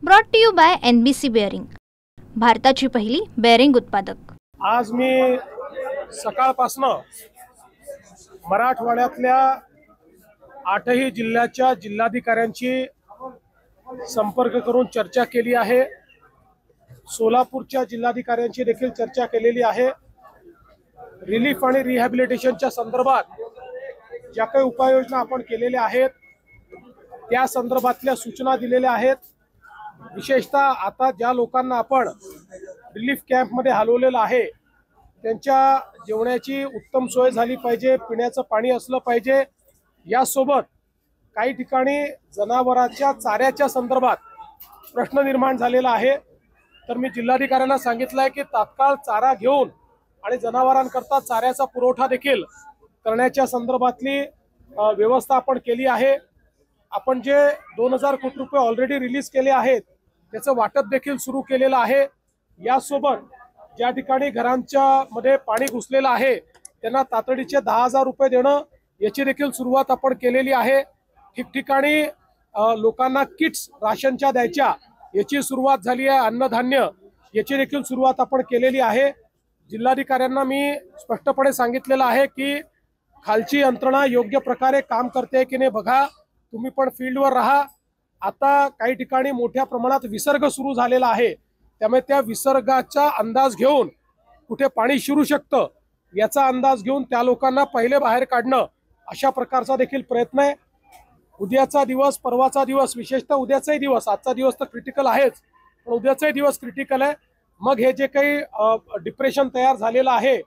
Brought to you by NBC bearing, भारताची पहिली bearing उत्पादक। आज मी सकाळपासून मराठवाड्यातल्या 8ही जिल्ह्याच्या जिल्हाधिकाऱ्यांची संपर्क करून चर्चा केली आहे। सोलापूरच्या जिल्हाधिकाऱ्यांची देखील चर्चा केलेली आहे। रिलीफ आणि रिहॅबिलिटेशनच्या संदर्भात ज्या काही उपाययोजना आपण केलेल्या आहेत त्या संदर्भातल्या सूचना दिलेल्या आहेत। विशेषतः आता ज्या लोकांना आपण रिलीफ कॅम्पमध्ये हलवलेलं आहे त्यांच्या जेवणाची उत्तम सोय झाली पाहिजे, पिण्याचं पाणी असलं पाहिजे। यासोबत काही ठिकाणी जनावरांच्या चाऱ्याच्या संदर्भात प्रश्न निर्माण झालेला आहे। तर मी जिल्हाधिकाऱ्यांना सांगितलं आहे की तात्काळ चारा घेऊन आणि जनावरांकरता चाऱ्याचा पुरवठा देखील करण्याच्या संदर्भातली व्यवस्था आपण केली आहे। आपण जे 2000 कोटी रुपये ऑलरेडी रिलीज केले आहेत त्याचं वाटप देखील सुरू केलेलं आहे। यासोबत ज्या ठिकाणी घरांच्या मध्ये पाणी घुसलेलं आहे त्यांना तातडीचे 10,000 रुपये देणं याची देखील सुरुवात आपण केलेली आहे। ठिकठिकाणी लोकांना किट्स राशनच्या द्यायच्या याची सुरुवात झाली आहे। अन्नधान्य याची देखील सुरुवात आपण केलेली आहे। जिल्हाधिकाऱ्यांना मी स्पष्टपणे सांगितलेलं आहे की खालची यंत्रणा योग्य प्रकारे काम करते की नाही बघा, तुम्ही पण फील्डवर राहा। आता काही ठिकाणी मोठ्या प्रमाणात विसर्ग सुरू झालेला आहे, त्यामुळे त्या विसर्गाचा अंदाज घेऊन कुठे पाणी शिरू शकतं याचा अंदाज घेऊन त्या लोकांना पहिले बाहेर काढणं अशा प्रकारचा देखील प्रयत्न आहे। उद्याचा दिवस, परवाचा दिवस, विशेषतः उद्याचाही दिवस, आजचा दिवस तर क्रिटिकल आहेच पण उद्याचाही दिवस क्रिटिकल आहे। मग हे जे काही डिप्रेशन तयार झालेलं आहे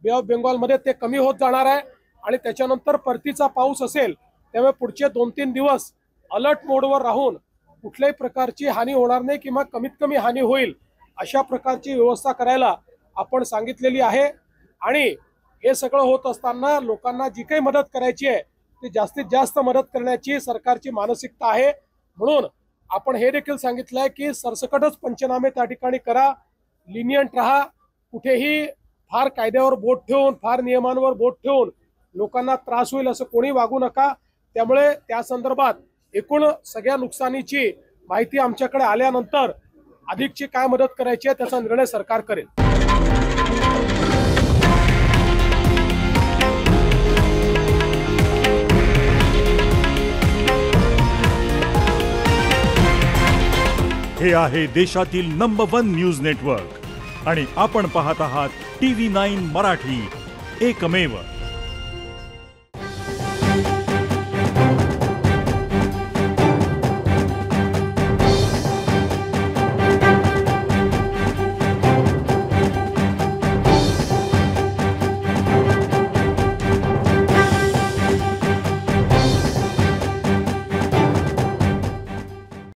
बे ऑफ बेंगॉलमध्ये ते कमी होत जाणार आहे आणि त्याच्यानंतर परतीचा पाऊस असेल, त्यामुळे पुढचे 2-3 दिवस अलर्ट मोडवर राहून कुठल्याही प्रकारची हानी होणार नाही किंवा कमीत कमी हानी होईल अशा प्रकारची व्यवस्था करायला आपण सांगितलेली आहे। आणि हे सगळं होत असताना लोकांना जी काही मदत करायची आहे ती जास्तीत जास्त मदत करण्याची सरकारची मानसिकता आहे। म्हणून आपण हे देखील सांगितलं आहे की सरसकटच पंचनामे त्या ठिकाणी करा, लिनियंट राहा, कुठेही फार कायद्यावर बोट ठेवून, फार नियमांवर बोट ठेवून लोकांना त्रास होईल असं कोणी वागू नका। त्यामुळे त्या संदर्भात एकूण सगळ्या नुकसानीची माहिती आमच्याकडे आल्यानंतर अधिकची काय मदत करायची आहे त्याचा निर्णय सरकार करेल। हे आहे देशातील नंबर 1 न्यूज नेटवर्क आणि आपण पाहत आहात TV9 मराठी, एकमेव।